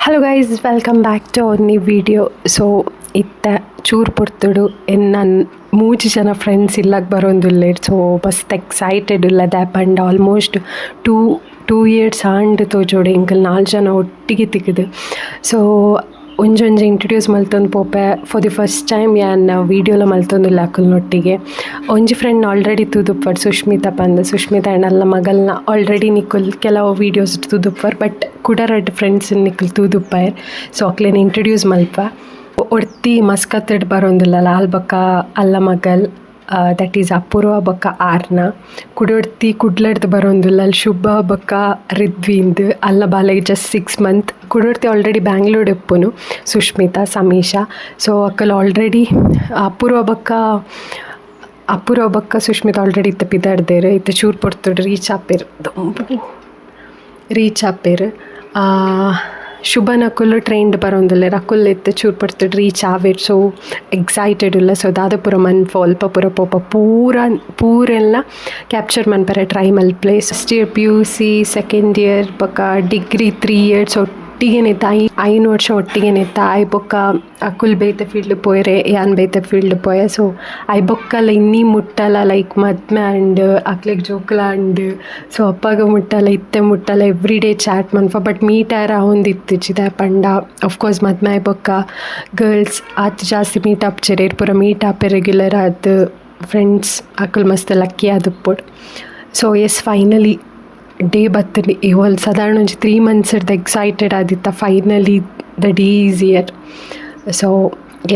Hello guys, welcome back to our new video. So ಇತ್ತ ಚೂರು ಪೊರ್ತುಡು ನನ್ನ 3 ಜನ ಫ್ರೆಂಡ್ಸ್ ಇಲ್ಲಕ್ಕೆ ಬರೋಂದುಲ್ಲೆ. ಸೊ ಮಸ್ತ್ ಎಕ್ಸೈಟೆಡ್ ಇಲ್ಲದ ಪಂಡ್ ಆಲ್ಮೋಸ್ಟ್ ಟೂ ಇಯರ್ಸ್ ಆಂಡ್ ತೋಜೋಡೆ ಇಂಕಲ್ 4 ಜನ ಒಟ್ಟಿಗೆ ತಿಕ್ಕದು. ಸೊ ಒಂಜೊಂಜಿ ಇಂಟ್ರೊಡ್ಯೂಸ್ ಮಲ್ತೊಂದು ಪೋಪೆ ಫಾರ್ ದಿ ಫಸ್ಟ್ ಟೈಮ್ ಯಾನ್ ವೀಡಿಯೋಲ ಮಲ್ತೊಂದುಲ್ಲ ಅಕ್ಕಲ್ನೊಟ್ಟಿಗೆ. ಒಂಜಿ ಫ್ರೆಂಡ್ ಆಲ್ರೆಡಿ ತೂದುಪ್ಪಡ್ ಸುಷ್ಮಿತಾ ಪಂದ್. ಸುಷ್ಮಿತಾ ಆ್ಯಂಡ್ ಮಗಲ್ನ ಆಲ್ರೆಡಿ ನಿಕ್ಕುಲ್ ಕೆಲವು ವೀಡಿಯೋಸ್ ತೂದುಪ್ಪರ್, ಬಟ್ ಕೂಡ 2 ಫ್ರೆಂಡ್ಸ್ ನಿಕ್ಕಲ್ ತೂದುಪ್ಪರ್. ಸೊ ಅಕ್ಲೇನು ಇಂಟ್ರೊಡ್ಯೂಸ್ ಮಲ್ಪ ಒಡ್ತಿ ಮಸ್ಕತ್ತಡ್ ಬರೋಂದಿಲ್ಲ ಲಾಲ್ ಬಕ್ಕ ಅಲ್ಲ ಮಗಲ್, ದಟ್ ಈಸ್ ಅಪೂರ್ವ ಬಕ್ಕ ಆರ್ನ. ಕುಡೊಡ್ತಿ ಕುಡ್ಲಡ್ದು ಬರೋಂದಿಲ್ಲ ಅಲ್ಲಿ ಶುಭ ಬಕ್ಕ ರಿದ್ವಿಂದ್ ಅಲ್ಲ ಬಾಲೆಗೆ ಜಸ್ಟ್ 6 ಮಂತ್. ಕುಡೊಡ್ತಿ ಆಲ್ರೆಡಿ ಬ್ಯಾಂಗ್ಳೂರ್ ಇಪ್ಪುನು ಸುಷ್ಮಿತಾ ಸಮೀಶಾ. ಸೊ ಅಕ್ಕಲ್ ಆಲ್ರೆಡಿ ಅಪೂರ್ವ ಬಕ್ಕ ಸುಷ್ಮಿತಾ ಆಲ್ರೆಡಿ ಇತ್ತ ಪಿದಾಡ್ದೇರು ಇತ್ತ ಚೂರು ಪೊರ್ತುಡು ರೀಚ್ ಆಪೇರು. ಶುಭನ್ ಅಕ್ಕುಲು ಟ್ರೈನ್ಡ್ ಬರೋಂದಿಲ್ಲ ಅಕ್ಕುಲ್ ಇತ್ತು ಚೂರು ಪೊರ್ತುಡು ರೀಚ್ ಆವೇರು. ಸೊ ಎಕ್ಸೈಟೆಡ್ ಇಲ್ಲ. ಸೊ ದಾದ ಪೂರ ಮನ್ಪು ಅಲ್ಪ ಪೂರ ಪೋಪ ಪೂರೆಲ್ಲ ಕ್ಯಾಪ್ಚರ್ ಮನ್ಪರೆ ಟ್ರೈ ಮಲ್ಪ್ಲೆ. First year PUC, second year ಬೊಕ್ಕ ಡಿಗ್ರಿ 3 ಇಯರ್ಸ್ ಒಟ್ಟಿಗೆ ನಿತ್ತ 5 ವರ್ಷ ಒಟ್ಟಿಗೆ ನಿತ್ತ. ಐ ಬೊಕ್ಕ ಅಕ್ಕುಲ್ ಬೇತೆ ಫೀಲ್ಡ್ ಪೋಯರೆ, ಯಾನ್ ಬೇತೆ ಫೀಲ್ಡ್ ಪೋಯ. ಸೊ ಐ ಬೊಕ್ಕಲ್ಲ ಇನ್ನೀ ಮುಟ್ಟಲ್ಲ ಲೈಕ್ ಮದ್ಮೆ ಆ್ಯಂಡ್ ಅಕ್ಲೆಗ್ ಜೋಕ್ಲ ಆ್ಯಂಡ್ ಸೊ ಅಪ್ಪಾಗ ಮುಟ್ಟಲ್ಲ ಇತ್ತೆ ಮುಟ್ಟಲ್ಲ ಎವ್ರಿ ಡೇ ಚಾಟ್ ಮನ್ಪ. ಬಟ್ ಮೀಟ್ ಆರ ಹೊಂದಿತ್ತು ಚಿದ ಪಂಡ ಅಫ್ಕೋರ್ಸ್ ಮದ್ಮೆ ಆಯ್ ಬೊಕ್ಕ ಗರ್ಲ್ಸ್ ಆತ್ ಜಾಸ್ತಿ ಮೀಟ್ ಆಪ್ಚೆರ್ ಪೂರ ಮೀಟ್ ಆಪೆ ರೆಗ್ಯುಲರ್ ಆದ್ ಫ್ರೆಂಡ್ಸ್ ಅಕ್ಕುಲ್ ಮಸ್ತ್ ಲಕ್ಕಿ ಆದುಪ್ಪುಡು. ಸೊ ಎಸ್ ಫೈನಲಿ ಡೇ ಬತ್ತಲಿ ಇವಾಗ ಸಾಧಾರಣ ಒಂಜಿ 3 months ಇರ್ದು ಎಕ್ಸೈಟೆಡ್ ಆದಿತ್ತ finally the day is here. So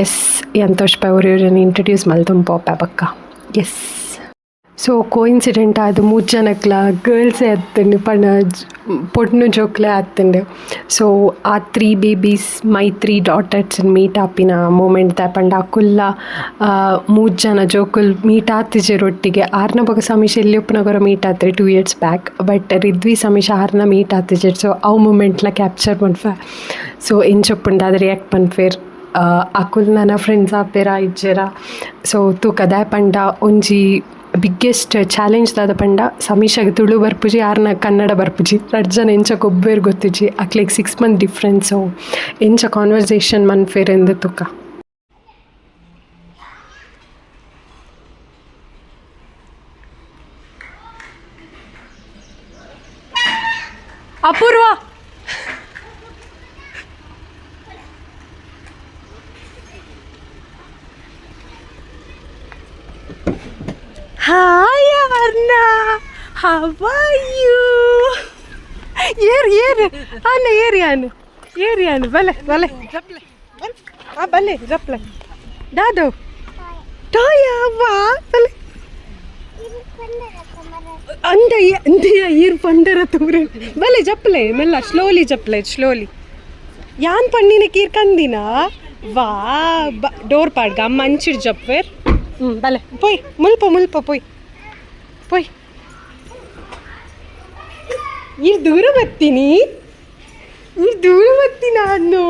yes ಎಂತೋಷ್ ಪೈ ಅವ್ರನ್ನ ಇಂಟ್ರೊಡ್ಯೂಸ್ ಮಲ್ತೊಂದು ಪೋಪೆ ಬಕ್ಕ. ಎಸ್ ಸೊ ಕೋಇನ್ಸಿಡೆಂಟ್ ಅದು 3 ಜನಕ್ಲ ಗರ್ಲ್ಸೇ ಹತ್ತಂಡು ಪೊಡ್ನು ಜೋಕ್ಲೆ ಹತ್ತಂಡು. ಸೊ ಆ 3 babies ಮೈ 3 daughters ಮೀಟ್ ಆಪಿನ ಮೂಮೆಂಟ್ ಪಂಡ ಅಕ್ಕುಲ್ಲ 3 ಜನ ಜೋಕುಲ್ ಮೀಟ್ ಆತಿಜೆರ್ ಒಟ್ಟಿಗೆ. ಆರ್ನ ಬಗ್ಗೆ ಸಮೀಶ ಎಲ್ಲಿಯಪ್ಪನಗರ ಮೀಟ್ ಆತ್ರಿ 2 years ಬ್ಯಾಕ್, ಬಟ್ ರಿದ್ವಿ ಸಮೀಶ ಆರ್ನ ಮೀಟ್ ಆತಿಜೆರ್. ಸೊ ಅವು ಮೂಮೆಂಟ್ಲ ಕ್ಯಾಪ್ಚರ್ ಮನ್ಫೆ. ಸೊ ಎಂಚೊಪ್ಪುಂಡು ಅದು ರಿಯಾಕ್ಟ್ ಪನ್ಫೇರ್ ಅಕ್ಕುಲ್ ನನ್ನ ಫ್ರೆಂಡ್ಸ್ ಆಪೇರ ಇಜ್ಜೆರ. ಸೊ ತೂಕದ ಪಂಡ ಒಂಜಿ ಬಿಗ್ಗೆಸ್ಟ್ ಚಾಲೆಂಜ್ ದಾದ ಪಂಡ ಸಮೀಶಾಗೆ ತುಳು ಬರ್ಪುಜಿ, ಆರ್ನ ಕನ್ನಡ ಬರ್ಪುಜಿ. 2 ಜನ ಎಂಚ ಒಬ್ಬೇರು ಗೊತ್ತುಜಿ ಅಕ್ಲೆಗ್ 6 month ಡಿಫ್ರೆನ್ಸು. ಎಂಚ ಕಾನ್ವರ್ಸೇಷನ್ ಮನ್ಫೇರ್ ಎಂದು ತುಕ. ಅಪೂರ್ವ Hi Arna, how are you? Here, Anna, here, bale, zaple. Dado, Toya, va, bale. Anda, here, pandara tumre. Bale, zaple, mella, slowly. Yan pannine kir kandina, va, door pad, ga manchir japper. ಬಲೆ ಪೋಯ್ ಮುಲ್ಪ ಪೋಯ್ ಈ ದೂರ ಬರ್ತೀನಿ ನಾನು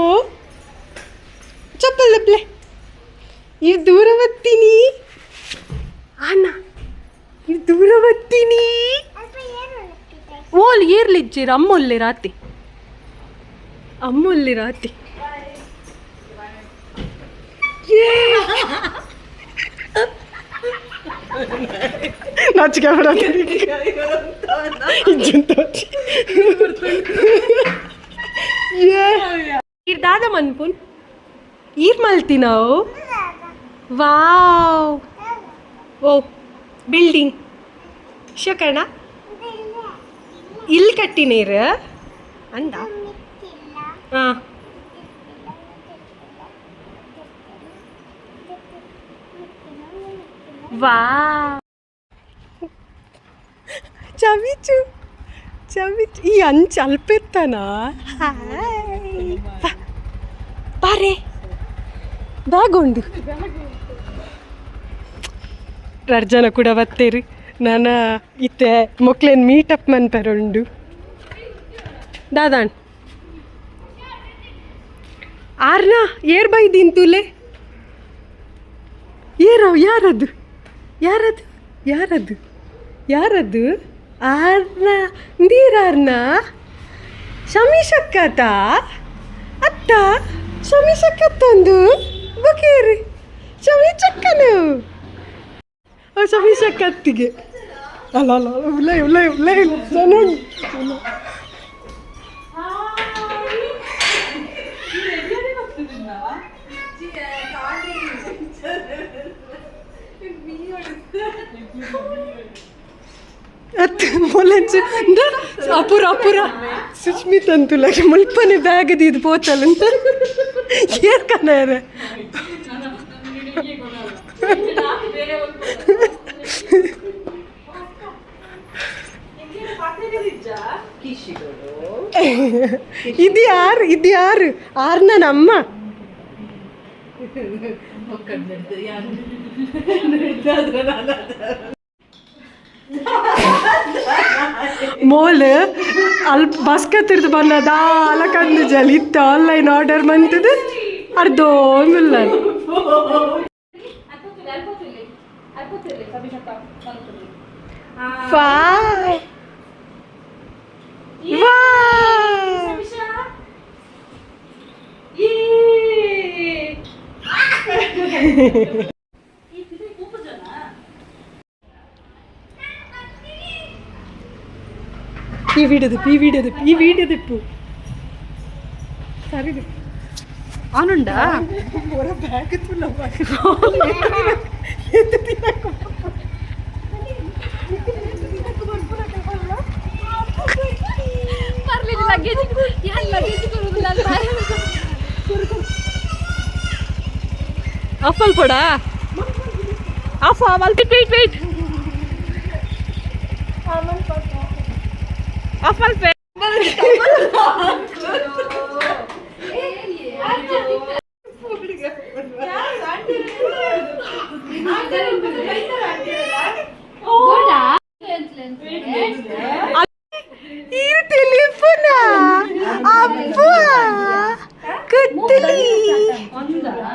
ಚಪ್ಪಲ್ ದಪ್ಲೆ ಈ ದೂರ ಬರ್ತೀನಿ ಅಣ್ಣ, ಈ ದೂರ ಬರ್ತೀನಿ. ಓಲ್ ಏರ್ಲಿಜ್ಜೀರ ಅಮ್ಮೊಲ್ಲಿ ರಾತಿ ನಾಚಿಕೆ ಈರ್ ದಾದ ಮನ್ಪುನ್ ಈರ್ ಮಲ್ತಿ ನಾವು. ವಾವ್, ಓ ಬಿಲ್ಡಿಂಗ್ ಶಕಣ ಇಲ್ಲಿ ಕಟ್ಟಿನೇರ ಅಂದ. ಹಾಂ ವಾ ಚವಿಚು ಈ ಅಂಚ ಅಲ್ಪೆತ್ತನ. ಬಾರೆ ಬಾಗೊಂಡು 2 ಜನ ಕೂಡ ಬತ್ತೇರಿ. ನಾನು ಇತ್ತೆ ಮೊಕ್ಲೇನು ಮೀಟಪ್ ಮನ್ಪೆರುಂಡು ದಾದಾಣ್ ಆರ್ನ ಏರ್ ಬೈದೀನ್ ತುಲೆ ಯಾರದು ಆರ್ನ ನೀರಾರ್ನ ಶಮೀಶಕ್ಕತ ಕಟ್ಟ ಸಮೀಶ ಕತ್ತೊಂದು ಬಕೇರಿ ಸಮೀಚಕ್ಕನು ಸಮೀಶ ಕತ್ತಿಗೆ ಅಲ್ಲ ಅಲ್ಲ ಇಲ್ಲ ಇಲ್ಲ ಇಲ್ಲ ಇಲ್ಲ ಚೆನ್ನಾಗಿ ಮೊಲಂಚು ಅಪುರ ಅಪುರ ಸುಷ್ಮಿತ್ ಅಂತುಲ್ಲ ಮುಲ್ಪನೆ ಬ್ಯಾಗ್ ಇದು ಪೋಚಲ್ ಅಂತ ಏರ್ಕನಾರೆ ಇದು ಯಾರು ಆರ್ನ ನಮ್ಮ ಮೋಲ್ ಅಲ್ಪ ಬಸ್ಕತ್ತಿರ್ದು ಬನ್ನದ ಅಲಕಂದು ಜಲ್ ಇತ್ತು ಆನ್ಲೈನ್ ಆರ್ಡರ್ ಮಂತದು ಅರ್ಧೋಂಗಿಲ್ಲ ಈ ವಿಡಿಯೋದಿಪ್ಪು ಸರಿ ಅವನುಂಡಾ ಬ್ಯಾಗ್ ಅಫಲ್ ಪಡ ಅಫ ವೇಟ್ ಅಫಲ್ ಪೇ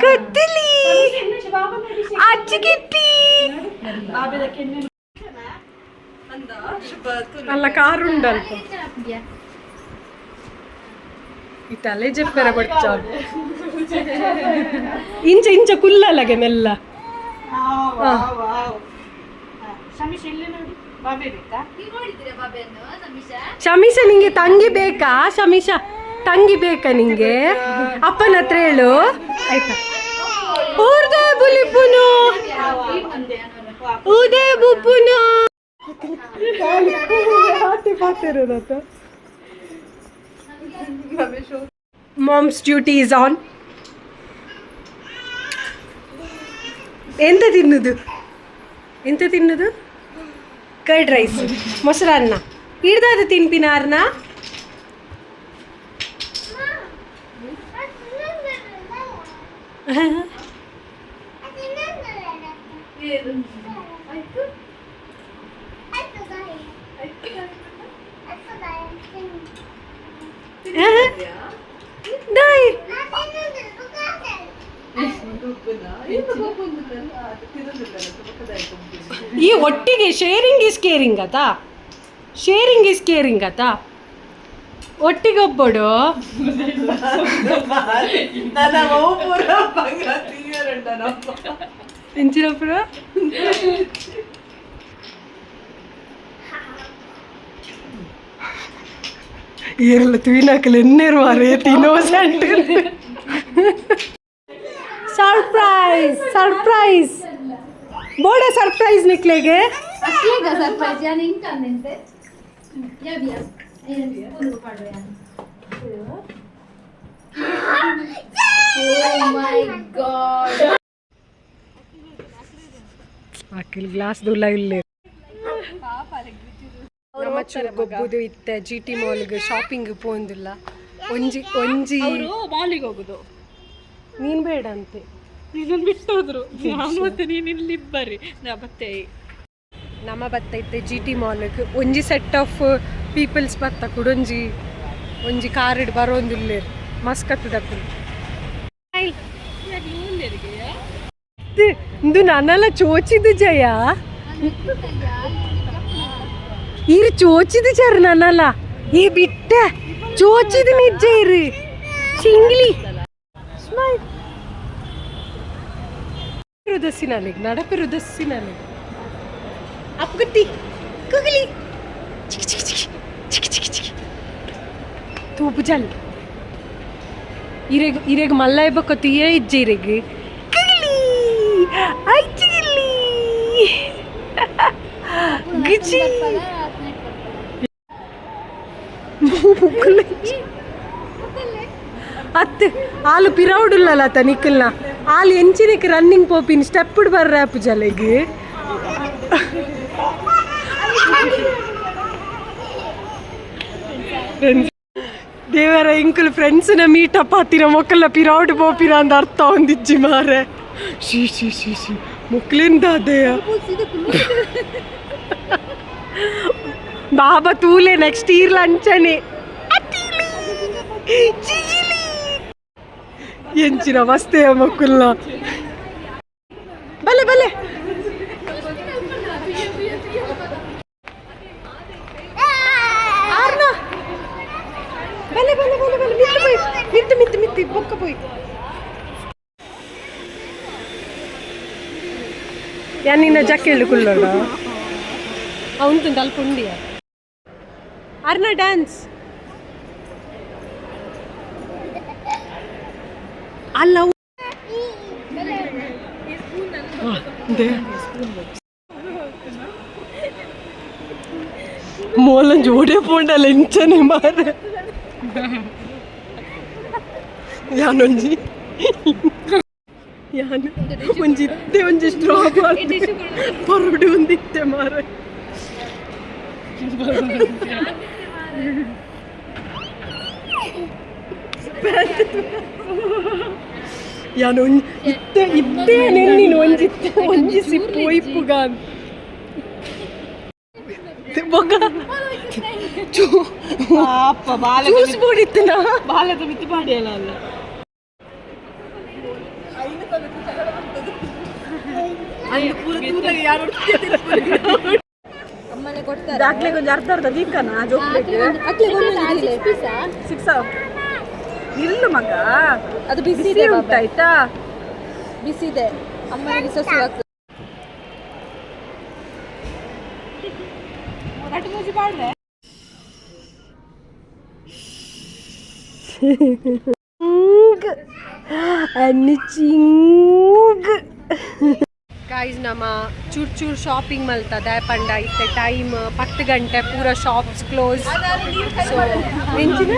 ಕತ್ತಲಿ ಅಜ್ಜಿಗಿಟ್ಟಿ ಅಲ್ಲ ಕಾರುಂಡಲ್ಪ ಈ ತಲೆ ಜೆಪ್ಪರ ಬಡ್ಚ ಇಂಚ ಕುಲ್ಲಲಗೆ ಮೆಲ್ಲ ಶಮೀಶ ನಿಂಗೆ ತಂಗಿ ಬೇಕಾ ಶಮೀಶ ತಂಗಿ ಬೇಕಾ ನಿಂಗೆ ಅಪ್ಪನ ಹತ್ರ ಹೇಳು ಆಯ್ತಾ ಊರ್ದೇ ಬುಲಿಪುನು ಊದೇ ಬುಪ್ಪುನು ಮಾಮ್ಸ್ ಡ್ಯೂಟಿ ಇಸ್ ಆನ್ ಎಂತ ತಿನ್ನುದು ಕರ್ಡ್ ರೈಸ್ ಮೊಸರನ್ನ ಹಿಡ್ದಾದ ತಿನ್ಪಿನಾರ್ನ ಈ ಒಟ್ಟಿಗೆ ಶೇರಿಂಗ್ ಇಸ್ ಕೇರಿಂಗ್ ಅತ ಒಟ್ಟಿಗೆ ಒಬ್ಬಡು ಇಂಚಿನಪುರ ಏರಲ್ಲ ತುವಿನಾಕಲು ಎನ್ನೇರು ಮಾರೇ ಇನ್ನೋಸೆಂಟ್ ಸರ್ಪ್ರೈಸ್ ಬೋಡ ಸರ್ಪ್ರೈಸ್ ನಿಕ್ಲೆಗೆ ಸರ್ಪ್ರೈಸ್ ಯಾನ್ ಇಂಕಂದಂತೆ ಯಾಬಿಯಾ Oh my god. ಅಕ್ಕಿಲ್ ಗ್ಲಾಸ್ ದುಲ್ಲ ಇಲ್ಲೇ ನಮ್ಮ ಚೂರು ಗೊಬ್ಬುದು ಇತ್ತೆ GT ಮಾಲ್ಗೆ ಶಾಪಿಂಗ್ ಪೋಂದಿಲ್ಲ ಒಂಜಿ ಮಾಲಿಗೆ ಹೋಗುದು ನೀನ್ ಬೇಡ ಅಂತೆ ನೀನೊಂದು ಬಿಟ್ಟು ಹೋದ್ರು ನಾನು ಮತ್ತೆ ನೀನು ಇಲ್ಲಿ ಬರ್ರಿ ಮತ್ತೆ ನಮ್ಮ ಬತ್ತೈತೆ GT ಮಾಲ್ಗೆ ಒಂಜಿ ಸೆಟ್ ಆಫ್ ಪೀಪಲ್ಸ್ ಬತ್ತ ಕುಡೊಂಜಿ ಒಂಜಿ ಕಾರಿಡ್ ಬರೋಂದಿಲ್ಲ ಮಸ್ಕತ್ತದಪ್ಪು ಇಂದು ನನ್ನೆಲ್ಲ ಚೋಚಿದು ಜಯ ಇರು ಚೋಚಿದು ಜರ್ ನನ್ನಲ್ಲ ಈ ಬಿಟ್ಟ ಚೋಚಿದು ನಿಜ ಇರು ಚಿಂಗ್ಲಿ ಸ್ಮೈಲ್ ರುದಸ್ಸಿನಲ್ಲಿ ನಡಪು ರುದಸ್ಸಿನಲ್ಲಿ ಅಪ್ಪುಗಟ್ಟಿ ಕುಗಲಿ ಚಿಕ್ ಚಿಕ್ ಚಿಕ್ ಚಿಕ್ ಚಿಕ್ ಚಿಕ್ ತೂಪು ಜಲ್ ಇರೆಗ್ ಮಲ್ಲ ಇಬ್ಬಕೊತ್ತು ಇಜ್ಜೆ ಇರೆಗ್ ಕುಗಲಿ ಐಚಿಗಿಲ್ಲಿ ಗಿಜಿ ಅತ್ತೆ ಆಲು ಪಿರೌಡುಲ್ಲಲ್ಲ ಅತ್ತ ನಿಕ್ಕಲ್ನ ಆಲು ಎಂಚಿನಕ್ಕೆ ರನ್ನಿಂಗ್ ಪೋಪಿನ ಸ್ಟೆಪ್ ಬರ್ರ ಪೂಜಲೆಗೆ ದೇವರ ಇಂಕಲ್ ಫ್ರೆಂಡ್ಸ್ನ ಮೀಟಪ್ ಆತಿನ ಮೊಕ್ಕಲ ಪಿರೌಡ್ ಪೋಪಿನ ಅಂದ ಅರ್ಥ ಹೊಂದಿಜ್ಜಿ ಮಾರೆ ಶೀ ಶೀ ಶೀ ಶೀ ಮೊಕ್ಲಿಂದ ಅದೇಯ ಬಾಬಾ ತೂಲೆ ನೆಕ್ಸ್ಟ್ ಇಯರ್ ಲಂಚನೆ ಎಂಚಿನ ಮಸ್ತೆಯ ಮಕ್ಕಳನ್ನ ಬಲೆ ಬಲೆ ಬಲೆ ಬಲೆ ಬಲೆ ಬಲೆ ಮಿತ್ತು ಮಿತ್ತು ಮಿತ್ತು ಬೊಕ್ಕ ಪೋಯ್ ಯಾನಿನ್ನ ಜಕ್ಕೆ ಕುಳ್ಳೋಣ ಅವನು ತಲ್ಪ ಉಂಡಿಯ ಅರ್ನ ಡ್ಯಾನ್ಸ್ ಅಲ್ಲ മോളം ജോഡിയ പോണ്ടല്ല എഞ്ചനെ മാറി ഞാനൊഞ്ചി ಒಂಜಿತ್ತೆ ಒಂಜಿ ಸ್ಟ್ರಾ ಹೊರಡು ಒಂದಿತ್ತೆ ಮಾರೆ ಯಾನು ಇದ್ದೇ ನೆನ್ನಿನ ಒಂಜಿತ್ತೆ ಒಂಜಿ ಸಿಪ್ಪು ಇಪ್ಪುಗ చూసిపోడిస్తున్నా బాలతో మిత్తి పాడేయాలి ಅಟ್ಲೆ ಕೊಂಚ ಅರ್ಧ ಅರ್ಧ ದೀಕನ ಸಿಕ್ಸ್ ಇಲ್ಲ ಮಗ ಅದು ಬಿಸಿ ಉಂಟಾಯ್ತಾ ಬಿಸಿದೆ ಅಮ್ಮನಿಗೆ ಸೊಸು ಆಗ್ತದೆ गाइस ನಮ್ಮ ಚೂರ್ ಚೂರ್ ಶಾಪಿಂಗ್ ಮಲ್ತದ ಪಂಡ ಇತ್ತೆ ಟೈಮ್ 10 ಗಂಟೆ ಪೂರ ಶಾಪ್ಸ್ ಕ್ಲೋಸ್ ಸೊ ಎಂಚಿನ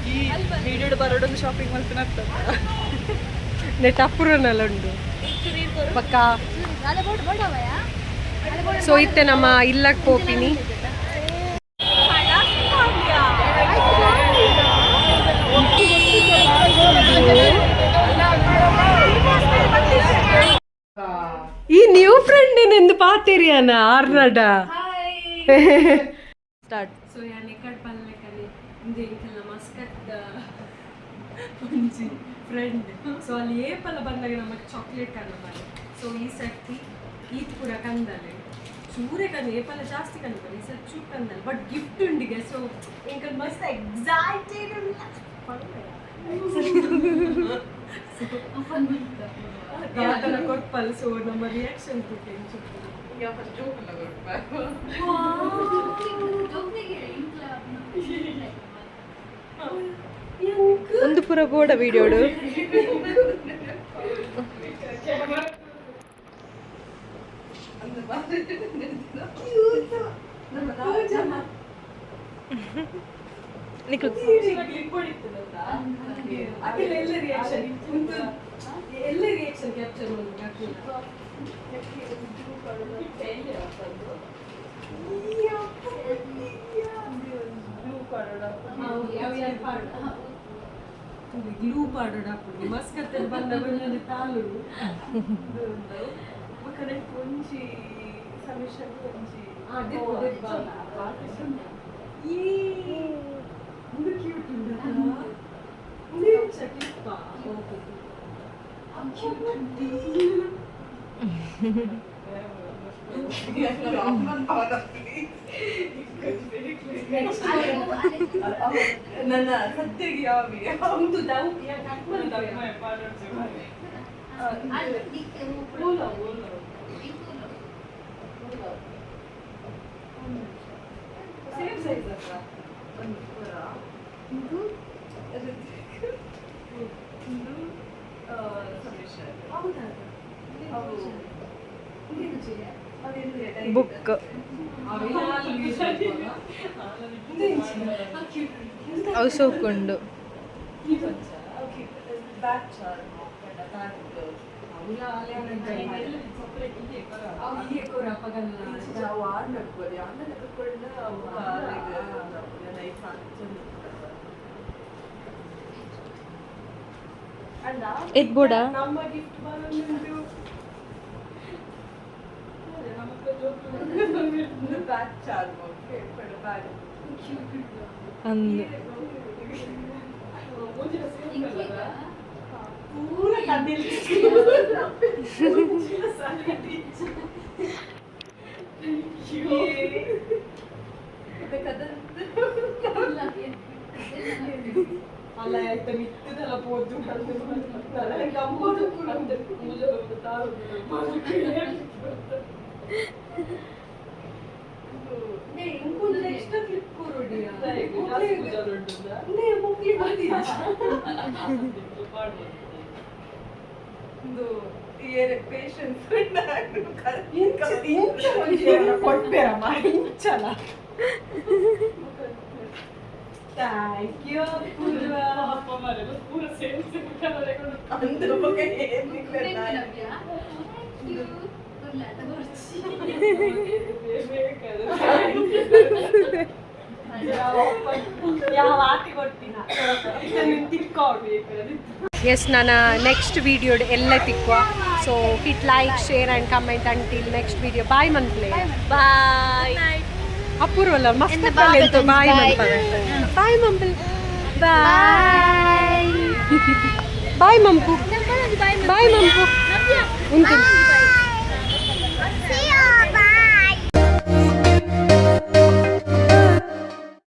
ಈ ವಿಡಿಯೋ ಬರೋಡೊಂದು ಶಾಪಿಂಗ್ ಮಲ್ತನತ್ತ ನೆಟ್ ಅಪುರನಲ್ಲ ಉಂಡು ಪಕ್ಕ ಸೊ ಇತ್ತೆ ನಮ್ಮ ಇಲ್ಲಕ್ ಪೋಪಿನಿ ಈ ನ್ಯೂ ಫ್ರೆಂಡ್ ಏನೆಂದು ಪಾತೇರಿ ಅನ್ನ ಆರ್ನಡ ಸ್ಟಾರ್ಟ್ ಸೊ ಯಾನೆ ಕಟ್ ಪಲ್ಲೆ ಕಲಿ ಇಂದೆ ಇಂಕಲ್ನ ಮಸ್ಕತ್ ಒಂಜಿ ಫ್ರೆಂಡ್ ಸೊ ಅಲ್ಲಿ ಏಪಲ ಬಂದಾಗ ನಮಗೆ ಚಾಕ್ಲೇಟ್ ಕನ್ನ ಬಾರಿ ಸೊ ಈ ಸರ್ತಿ ಈತ್ ಪೂರ ಕಂದಲೆ ಚೂರೆ ಕಂದ ಏಪಲ ಜಾಸ್ತಿ ಕಂದ ಈ ಸರ್ತಿ ಚೂರ್ ಕಂದಲೆ ಬಟ್ ಗಿಫ್ಟ್ ಉಂಡಿಗೆ ಸೊ ಇಂಕಲ್ ಮಸ್ತ್ ಎಕ್ಸೈಟೆಡ್ ದಾದನ ಕೊಟ್ಪಲ್ ಸೊ ನಮ್ಮ ರಿಯಾಕ್ಷನ್ ಒಂದು ಪುರ ಬೋಡ ವಿಡಿಯೋಡು ಎಲ್ಲ ರಿಯಾಕ್ಷನ್ ಕ್ಯಾಪ್ಚರ್ ಗ್ಲೂ ಪಾಡೋಡ ಮಸ್ಕತ್ತೆ ಬಂದ ಬಂದಲ್ಲಿ ತಾಳು ಕೊಂಚಿ ಸಮೀಕ್ಷೆ ಕೊಂಚಿ ಈ ಒಂದು ಕ್ಯೂಟ್ ಉಂಟು ಚಕ್ಲಿಪ್ಪ ಓಕೆ ನನ್ನ ಸತ್ಯಗೆ ಯಾವಿ ಒಂದು ದೌ ಸೇಮ್ ಸೈಜ್ ಅಲ್ಲ ಒಂದು ಪೂರ ಇದು ಬುಕ್ ಅವು ಸೋಕೊಂಡು ಎದ್ಬೋಡ ನಮ್ಮ ಗಿಫ್ಟ್ ಬಂದು ಬ್ಯಾಗ್ ಚಾರ್ಜ್ ಬ್ಯಾಗ್ ಅಂದು ಪೂರ ಕದಿಲ್ ಅಲ್ಲ ಆಯ್ತಾ ಮಿತ್ತದೆಲ್ಲ ಪೋದು ಗಮ್ಮತ್ತು ಕೂಡ ಪೂಜೆ ಎಕ್ಸ್ಟ್ರಾ ಕ್ಲಿಪ್ ಕೊರೋಡಿಯಾ ಮುಕ್ಲಿ ಬಂದಿದ್ದ ಒಂದು ಪೇಷನ್ಸ್ ಕೊಟ್ಬೇರಮ್ಮ ಇಂಚಲ ಥ್ಯಾಂಕ್ ಯು ಅಂದ್ರ ಬಗ್ಗೆ ಯಾವ ಆತಿ ಕೊಡ್ತೀನ ತಿಕ್ಕೋಡ್ಬೇಕು ಎಸ್ ನಾನು ನೆಕ್ಸ್ಟ್ ವಿಡಿಯೋ ಎಲ್ಲ ತಿಕ್ಕುವ so hit like share and comment until next video bye ಮನ್ಪ್ಲೆ ಬಾಯ್ ಅಪೂರ್ವಲ್ಲ ಮಸ್ತ್ ಬಾಯ್ ಮನ್ಪಲೆ ಬಾಯ್ ಮಂಪಲ್ ಬಾಯ್ ಬಾಯ್ ಮಂಪು ಬಾಯ್ ಮಂಪು ಉಂಟು